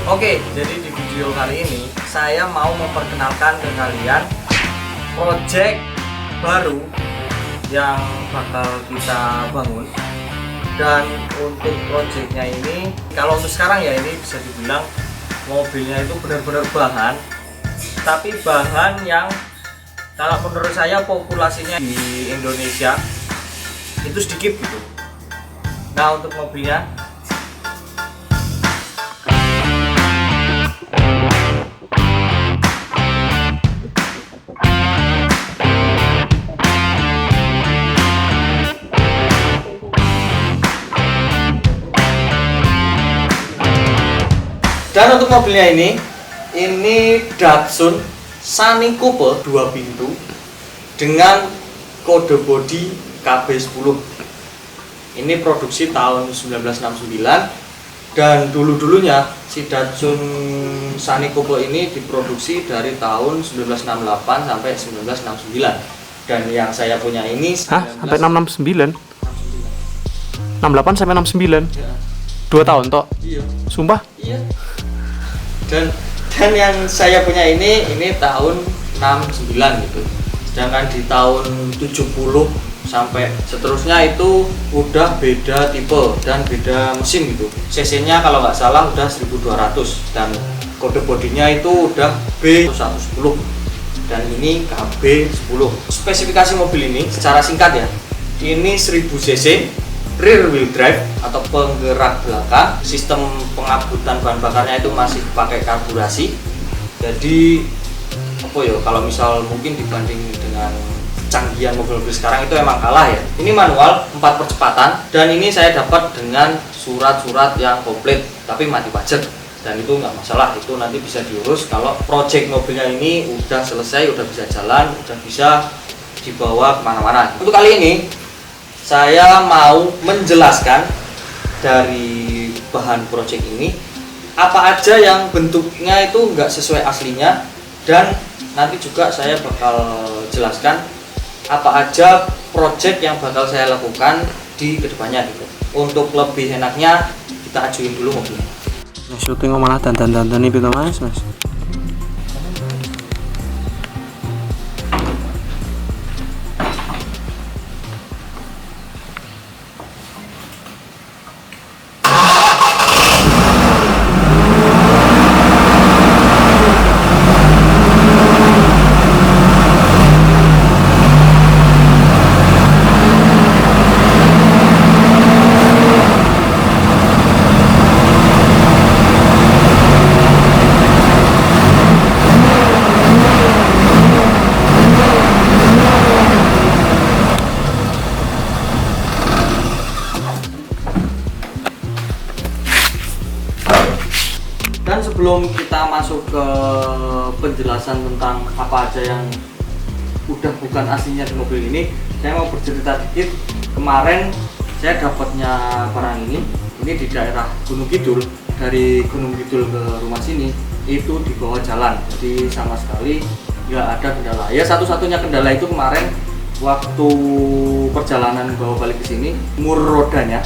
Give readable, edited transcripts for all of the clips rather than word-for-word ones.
Oke, jadi di video kali ini saya mau memperkenalkan ke kalian project baru yang bakal kita bangun. Dan untuk projectnya ini, kalau untuk sekarang ya ini bisa dibilang mobilnya itu benar-benar bahan, tapi bahan yang kalau menurut saya populasinya di Indonesia itu sedikit gitu. Nah, untuk mobilnya dan untuk mobilnya ini Datsun Sunny Coupe 2 pintu dengan kode bodi KB10. Ini produksi tahun 1969 dan dulu-dulunya si Datsun Sunny Coupe ini diproduksi dari tahun 1968 sampai 1969. Dan yang saya punya ini sampai 669? 68 sampai 69? Ya. 2 tahun toh? Iya. Sumpah? Iya. Dan yang saya punya ini tahun 69 gitu. Sedangkan di tahun 70 sampai seterusnya itu udah beda tipe dan beda mesin gitu. CC-nya kalau nggak salah udah 1200 dan kode bodinya itu udah B110 dan ini KB10. Spesifikasi mobil ini secara singkat ya, ini 1000 cc, rear wheel drive atau penggerak belakang. Sistem pengangkutan bahan bakarnya itu masih pakai karburasi. Jadi apa ya, kalau misal mungkin dibanding dengan canggihan mobil-mobil sekarang itu emang kalah ya. Ini manual 4 percepatan dan ini saya dapat dengan surat-surat yang komplit tapi mati pajak, dan itu nggak masalah, itu nanti bisa diurus kalau project mobilnya ini udah selesai, udah bisa jalan, udah bisa dibawa kemana-mana. Untuk kali ini saya mau menjelaskan dari bahan project ini apa aja yang bentuknya itu nggak sesuai aslinya, dan nanti juga saya bakal jelaskan apa aja project yang bakal saya lakukan di kedepannya gitu. Untuk lebih enaknya kita ajuin dulu mobilnya. Nah, syuting malah dandan-dandan nih gitu mas. Dan sebelum kita masuk ke penjelasan tentang apa aja yang udah bukan aslinya di mobil ini, saya mau bercerita dikit. Kemarin saya dapatnya barang ini di daerah Gunung Kidul. Dari Gunung Kidul ke rumah sini itu di bawah jalan, jadi sama sekali nggak ada kendala. Ya satu-satunya kendala itu kemarin waktu perjalanan bawa balik ke sini, mur rodanya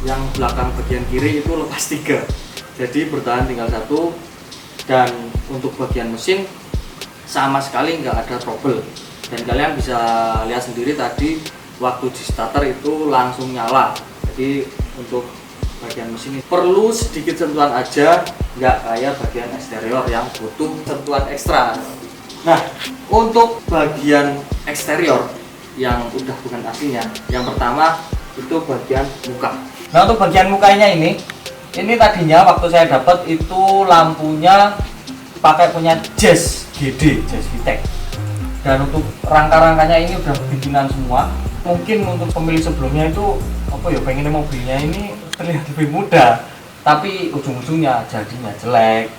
yang belakang bagian kiri itu lepas 3. Jadi bertahan tinggal 1, dan untuk bagian mesin sama sekali nggak ada trouble. Dan kalian bisa lihat sendiri tadi waktu di starter itu langsung nyala. Jadi untuk bagian mesin ini perlu sedikit sentuhan aja, nggak kayak bagian eksterior yang butuh sentuhan ekstra. Nah, untuk bagian eksterior yang udah bukan aslinya, yang pertama itu bagian muka. Nah, untuk bagian mukanya ini tadinya waktu saya dapat itu lampunya pakai punya Jazz GD, Jazz VTEC. Dan untuk rangka-rangkanya ini udah bikinan semua. Mungkin untuk pemilik sebelumnya itu apa ya, pengennya mobilnya ini terlihat lebih muda, tapi ujung-ujungnya jadinya jelek.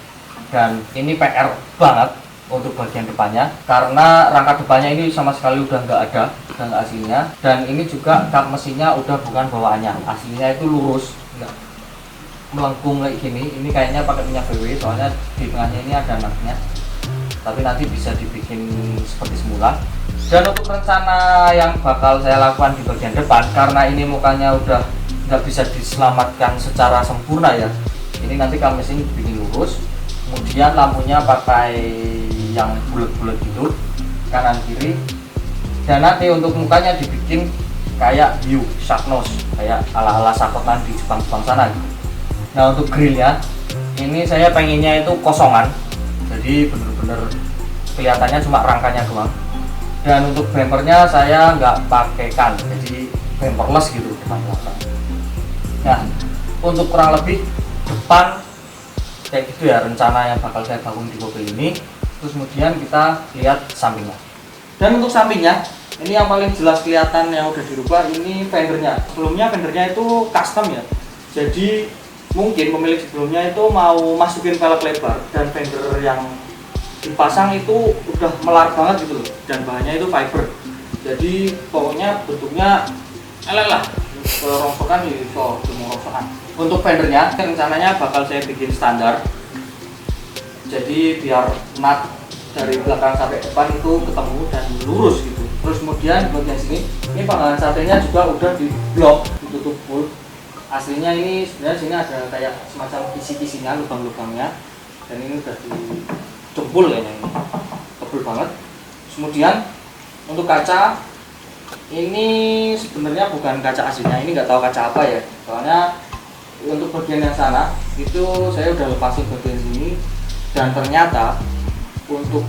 Dan ini PR banget untuk bagian depannya, karena rangka depannya ini sama sekali udah nggak ada dan aslinya. Dan ini juga kap mesinnya udah bukan bawaannya, aslinya itu lurus, nggak melengkung kayak gini. Ini kayaknya pakai minyak VW, soalnya di tengahnya ini ada naknya, tapi nanti bisa dibikin seperti semula. Dan untuk rencana yang bakal saya lakukan di bagian depan, karena ini mukanya udah nggak bisa diselamatkan secara sempurna ya, ini nanti kap mesin bikin lurus lurus, kemudian lampunya pakai yang bulat-bulat gitu kanan kiri, dan nanti untuk mukanya dibikin kayak view shark nose, kayak ala-ala sakotan di Jepang sana gitu. Nah untuk grillnya ini saya pengennya itu kosongan, jadi bener-bener kelihatannya cuma rangkanya doang. Dan untuk bumpernya saya nggak pakaikan, jadi bumperless gitu depan belakang. Nah untuk kurang lebih depan kayak gitu ya rencana yang bakal saya bangun di mobil ini. Terus kemudian kita lihat sampingnya. Dan untuk sampingnya ini yang paling jelas kelihatan yang udah dirubah, ini fendernya. Sebelumnya fendernya itu custom ya, jadi mungkin pemilik sebelumnya itu mau masukin velg lebar, dan fender yang dipasang itu udah melar banget gitu loh, dan bahannya itu fiber, jadi pokoknya bentuknya elek lah, rongsokan itu cuma rongsokan. Untuk fendernya rencananya bakal saya bikin standar, jadi biar nut dari belakang sampai depan itu ketemu dan lurus gitu. Terus kemudian bagian sini, ini panggangan satenya juga udah di blok, ditutup full. Aslinya ini sebenarnya sini ada kayak semacam kisi-kisinya, lubang-lubangnya, dan ini udah dijempul kayaknya, ini tebel banget. Terus kemudian untuk kaca ini sebenarnya bukan kaca aslinya, ini nggak tahu kaca apa ya, soalnya untuk bagian yang sana itu saya udah lepasin bagian sini, dan ternyata untuk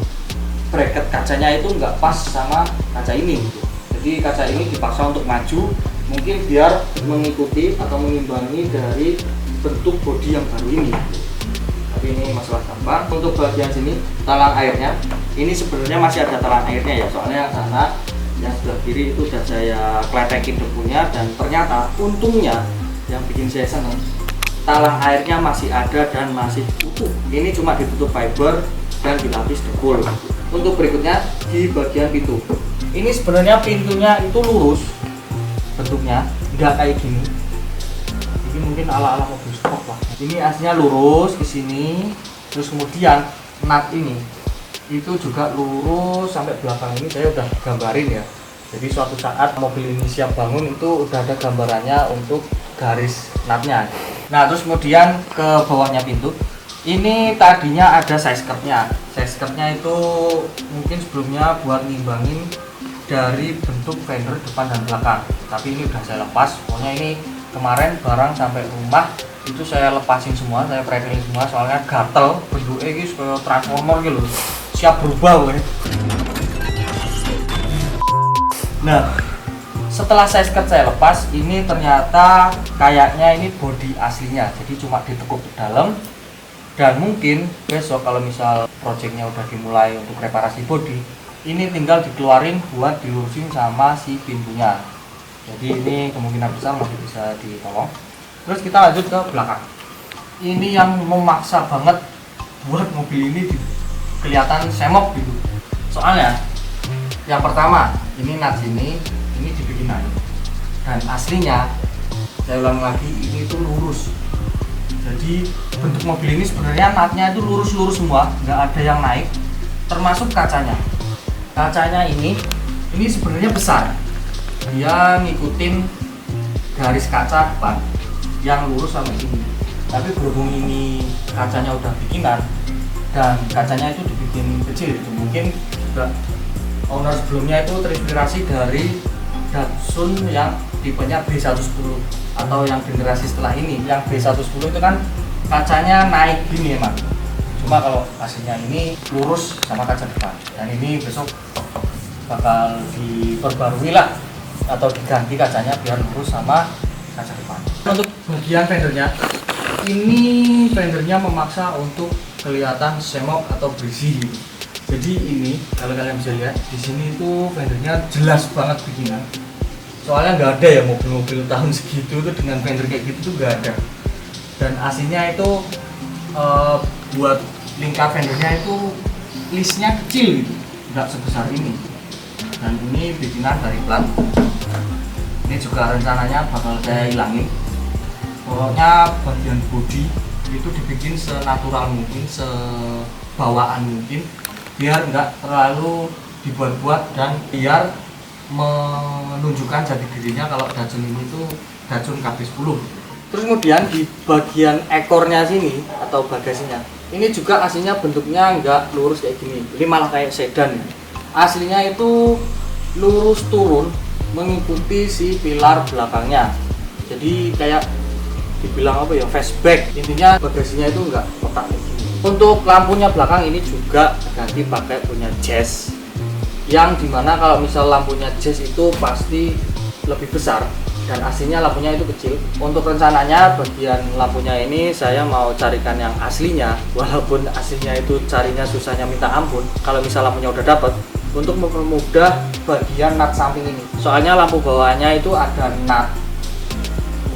bracket kacanya itu nggak pas sama kaca ini gitu. Jadi kaca ini dipaksa untuk maju, mungkin biar mengikuti atau mengimbangi dari bentuk bodi yang baru ini. Tapi ini masalah gampang. Untuk bagian sini talang airnya, ini sebenarnya masih ada talang airnya ya, soalnya yang sana yang sebelah kiri itu sudah saya kletekin debunya, dan ternyata untungnya yang bikin saya seneng, talang airnya masih ada dan masih utuh. Ini cuma ditutup fiber dan dilapis debu. Untuk berikutnya di bagian pintu, ini sebenarnya pintunya itu lurus bentuknya, nggak kayak gini. Ini mungkin ala-ala mobil sport lah. Ini aslinya lurus ke sini, terus kemudian nut ini itu juga lurus sampai belakang. Ini saya udah gambarin ya. Jadi suatu saat mobil ini siap bangun itu udah ada gambarannya untuk garis nutnya. Nah terus kemudian ke bawahnya pintu. Ini tadinya ada side skirtnya. Side skirtnya itu mungkin sebelumnya buat ngimbangin dari bentuk fender depan dan belakang. Tapi ini udah saya lepas. Pokoknya ini kemarin barang sampai rumah itu saya lepasin semua, saya pretelin semua, soalnya gatel bentuknya ini kayak transformer gitu. Siap berubah gue. Nah, setelah side skirt saya lepas, ini ternyata kayaknya ini bodi aslinya. Jadi cuma ditekuk ke dalam. Dan mungkin besok kalau misal projectnya udah dimulai untuk reparasi bodi, ini tinggal dikeluarin buat dilurusin sama si pintunya. Jadi ini kemungkinan besar masih bisa ditolong. Terus kita lanjut ke belakang. Ini yang memaksa banget buat mobil ini kelihatan semok gitu. Soalnya yang pertama, ini nut ini dibikin naik. Dan aslinya saya ulang lagi, ini tuh lurus. Jadi bentuk mobil ini sebenarnya nutnya itu lurus-lurus semua, nggak ada yang naik, termasuk kacanya. Kacanya ini sebenarnya besar, dia ngikutin garis kaca depan yang lurus sampai sini. Tapi berhubung ini kacanya udah bikinan dan kacanya itu dibikin kecil, itu mungkin juga owner sebelumnya itu terinspirasi dari Datsun yang tipenya B110 atau yang generasi setelah ini. Yang B110 itu kan kacanya naik gini emang, cuma kalau aslinya ini lurus sama kaca depan. Dan ini besok bakal diperbarui lah atau diganti kacanya biar lurus sama kaca depan. Untuk bagian fendernya, ini fendernya memaksa untuk kelihatan semok atau bersih. Jadi ini kalau kalian bisa lihat di sini itu fendernya jelas banget bikinan. Soalnya nggak ada ya mobil-mobil tahun segitu tuh dengan fender kayak gitu tuh nggak ada. Dan aslinya itu buat lingkar fendernya itu listnya kecil gitu, nggak sebesar ini. Dan ini bikinan dari plat. Ini juga rencananya bakal saya hilangin. Pokoknya bagian bodi itu dibikin senatural mungkin, sebawaan mungkin, biar nggak terlalu dibuat-buat dan biar menunjukkan jati dirinya kalau Datsun ini tuh Datsun KB10. Terus kemudian di bagian ekornya sini atau bagasinya, ini juga aslinya bentuknya nggak lurus kayak gini, ini malah kayak sedan. Aslinya itu lurus turun mengikuti si pilar belakangnya, jadi kayak dibilang apa ya, fastback. Intinya bagasinya itu nggak kotak kayak gini. Untuk lampunya belakang ini juga ganti pakai punya Jazz, yang dimana kalau misal lampunya Jazz itu pasti lebih besar dan aslinya lampunya itu kecil. Untuk rencananya bagian lampunya ini saya mau carikan yang aslinya, walaupun aslinya itu carinya susahnya minta ampun. Kalau misal lampunya udah dapet, untuk mempermudah bagian nut samping ini, soalnya lampu bawahnya itu ada nut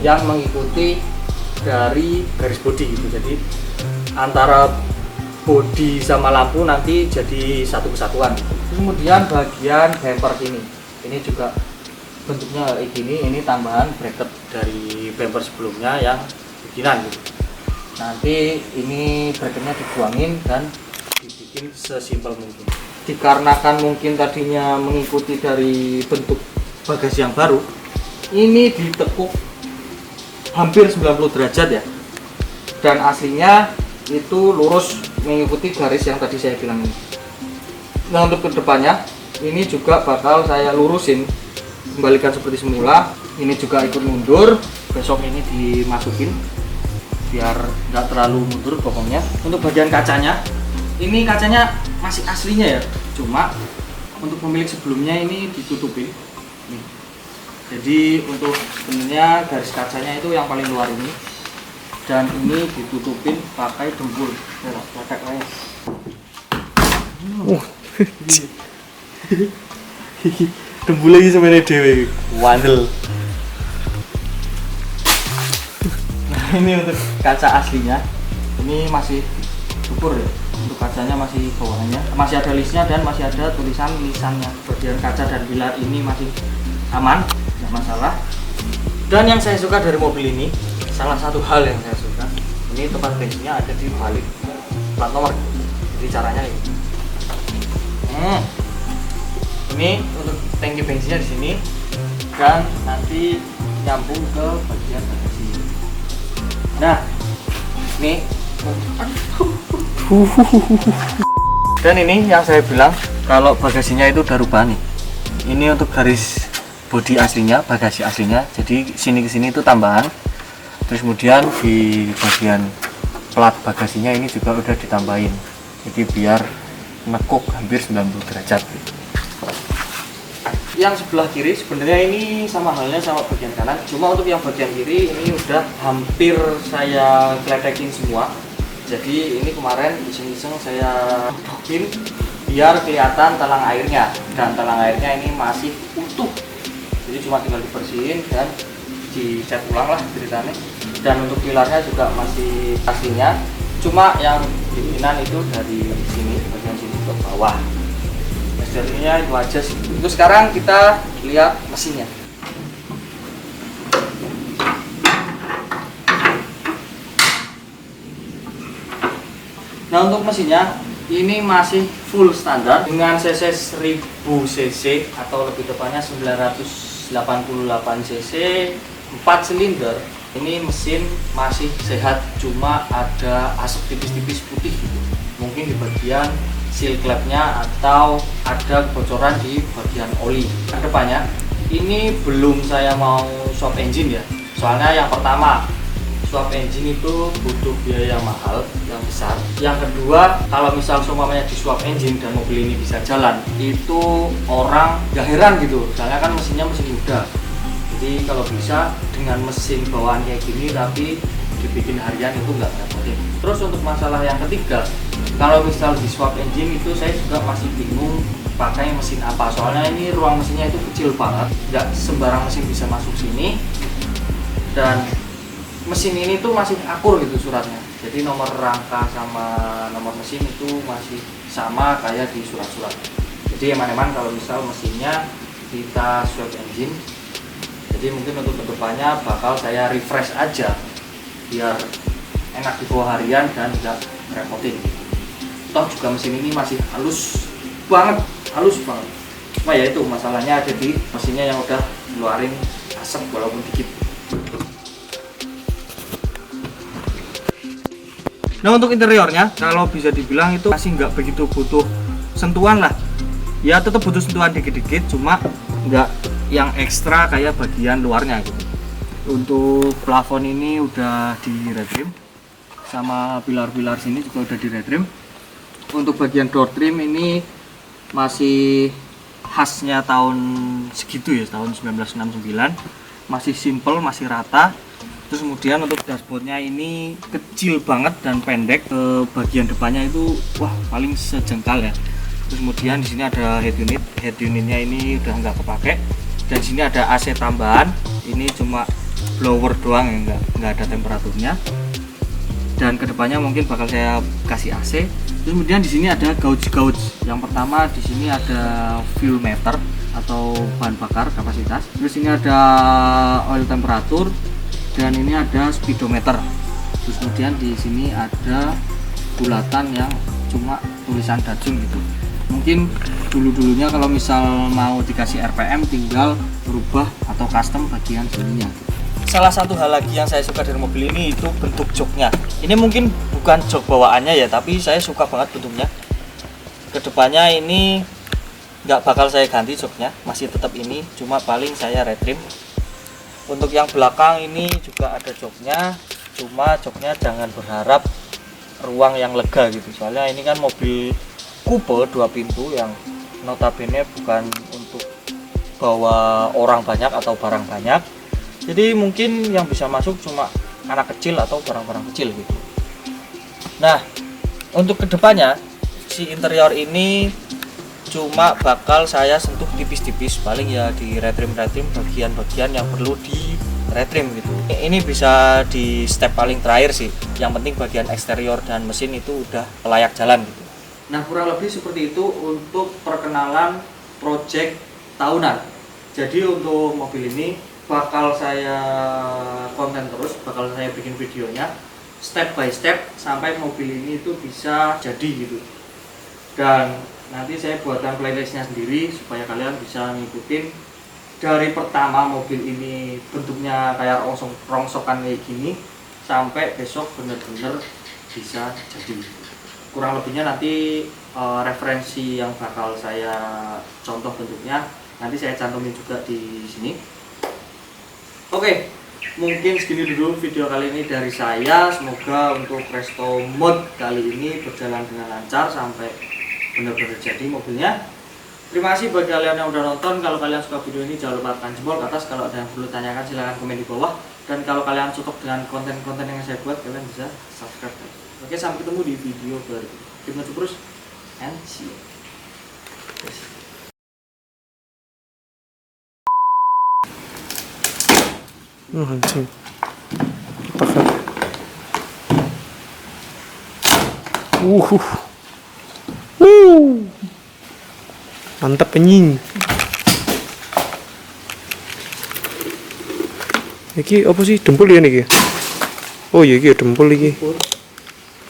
yang mengikuti dari garis bodi gitu, jadi antara bodi sama lampu nanti jadi satu kesatuan. Kemudian bagian bumper ini juga bentuknya kayak gini, ini tambahan bracket dari bumper sebelumnya yang bikinan gitu. Nanti ini bracketnya dibuangin dan dibikin sesimpel mungkin. Dikarenakan mungkin tadinya mengikuti dari bentuk bagasi yang baru, ini ditekuk hampir 90 derajat ya, dan aslinya itu lurus mengikuti garis yang tadi saya bilang ini. Nah, untuk kedepannya ini juga bakal saya lurusin, kembalikan seperti semula. Ini juga ikut mundur, besok ini dimasukin biar nggak terlalu mundur pokoknya. Untuk bagian kacanya, ini kacanya masih aslinya ya, cuma untuk pemilik sebelumnya ini ditutupin nih. Jadi untuk sebenarnya garis kacanya itu yang paling luar ini, dan ini ditutupin pakai dempul. Dempul lagi sebenarnya dewe wandel. Nah, ini untuk kaca aslinya, ini masih syukur ya, untuk kacanya masih bawahnya masih ada listnya dan masih ada tulisan lisannya. Bagian kaca dan pilar ini masih aman, tidak masalah. Dan yang saya suka dari mobil ini, salah satu hal yang saya suka, ini tempat bensinnya ada di balik plat nomor. Jadi caranya ini. Ini untuk tangki bensinnya di sini, dan nanti nyambung ke bagian bagasi. Nah, ini dan ini yang saya bilang kalau bagasinya itu udah rubah nih. Ini untuk garis bodi aslinya, bagasi aslinya. Jadi sini ke sini itu tambahan. Terus kemudian di bagian plat bagasinya ini juga udah ditambahin. Jadi biar nekuk hampir 90 derajat. Yang sebelah kiri sebenarnya ini sama halnya sama bagian kanan, cuma untuk yang bagian kiri ini udah hampir saya kletekin semua. Jadi ini kemarin iseng-iseng saya bikin biar kelihatan talang airnya, dan talang airnya ini masih utuh. Jadi cuma tinggal dibersihin dan dicat ulang lah ceritanya. Dan untuk pilarnya juga masih aslinya, cuma yang bikinan itu dari sini, bagian sini ke bawah. Jadinya itu aja sih. Untuk sekarang kita lihat mesinnya. Nah, untuk mesinnya ini masih full standar dengan cc 1000 cc atau lebih tepatnya 988 cc, 4 silinder. Ini mesin masih sehat, cuma ada asap tipis-tipis putih gitu. Mungkin di bagian seal clapnya atau ada kebocoran di bagian oli. Kedepannya ini belum saya mau swap engine ya, soalnya yang pertama swap engine itu butuh biaya yang mahal, yang besar. Yang kedua, kalau misal seumpamanya di swap engine dan mobil ini bisa jalan, itu orang gak heran gitu, soalnya kan mesinnya mesin muda. Jadi kalau bisa dengan mesin bawaan kayak gini tapi dibikin harian itu nggak repotin. Terus untuk masalah yang ketiga, kalau misal di swap engine itu saya juga masih bingung pakai mesin apa, soalnya ini ruang mesinnya itu kecil banget, nggak sembarang mesin bisa masuk sini, dan mesin ini tuh masih akur gitu suratnya. Jadi nomor rangka sama nomor mesin itu masih sama kayak di surat-surat. Jadi eman-eman kalau misal mesinnya kita swap engine. Jadi mungkin untuk kedepannya bakal saya refresh aja biar enak dibawa harian dan nggak repotin. Toh juga mesin ini masih halus banget. Cuma ya itu masalahnya ada di mesinnya yang udah ngeluarin asap walaupun dikit. Nah untuk interiornya, kalau bisa dibilang itu masih nggak begitu butuh sentuhan lah. Ya tetap butuh sentuhan dikit-dikit, cuma nggak yang ekstra kayak bagian luarnya gitu. Untuk plafon ini udah di retrim, sama pilar-pilar sini juga udah di retrim. Untuk bagian door trim ini masih khasnya tahun segitu ya, tahun 1969. Masih simple, masih rata. Terus kemudian untuk dashboardnya ini kecil banget dan pendek. Ke bagian depannya itu wah paling sejengkal ya. Terus kemudian di sini ada head unit. Head unitnya ini udah nggak kepake. Dan di sini ada AC tambahan. Ini cuma blower doang ya, nggak ada temperaturnya. Dan kedepannya mungkin bakal saya kasih AC. Terus kemudian di sini ada gauge. Yang pertama di sini ada fuel meter atau bahan bakar kapasitas. Terus ini ada oil temperatur. Dan ini ada speedometer. Terus kemudian di sini ada bulatan yang cuma tulisan Datsun gitu. Mungkin dulunya kalau misal mau dikasih RPM tinggal berubah atau custom bagian sininya. Salah satu hal lagi yang saya suka dari mobil ini itu bentuk joknya. Ini mungkin bukan jok bawaannya ya, tapi saya suka banget bentuknya. Kedepannya ini nggak bakal saya ganti joknya, masih tetap ini, cuma paling saya retrim. Untuk yang belakang ini juga ada joknya, cuma joknya jangan berharap ruang yang lega gitu, soalnya ini kan mobil coupe 2 pintu yang notabene bukan untuk bawa orang banyak atau barang banyak, jadi mungkin yang bisa masuk cuma anak kecil atau barang-barang kecil gitu. Nah untuk kedepannya si interior ini cuma bakal saya sentuh tipis-tipis, paling ya di retrim bagian-bagian yang perlu di retrim gitu. Ini bisa di step paling terakhir sih, yang penting bagian eksterior dan mesin itu udah layak jalan gitu. Nah kurang lebih seperti itu untuk perkenalan project tahunan. Jadi untuk mobil ini bakal saya konten terus, bakal saya bikin videonya step by step sampai mobil ini itu bisa jadi gitu. Dan nanti saya buatkan playlistnya sendiri supaya kalian bisa ngikutin dari pertama mobil ini bentuknya kayak rongsokan kayak gini sampai besok bener-bener bisa jadi. Kurang lebihnya nanti referensi yang bakal saya contoh bentuknya nanti saya cantumin juga di sini. Oke, mungkin segini dulu video kali ini dari saya. Semoga untuk resto mod kali ini berjalan dengan lancar sampai benar-benar jadi mobilnya. Terima kasih buat kalian yang udah nonton. Kalau kalian suka video ini jangan lupa tekan jempol ke atas. Kalau ada yang perlu tanyakan silahkan komen di bawah. Dan kalau kalian cocok dengan konten-konten yang saya buat, kalian bisa subscribe. Oke, sampai ketemu di video berikutnya. Keep maju terus and see you. Anjing. Mantap penying. Iki apa sih dempul ya niki? Oh iya iki dempul iki.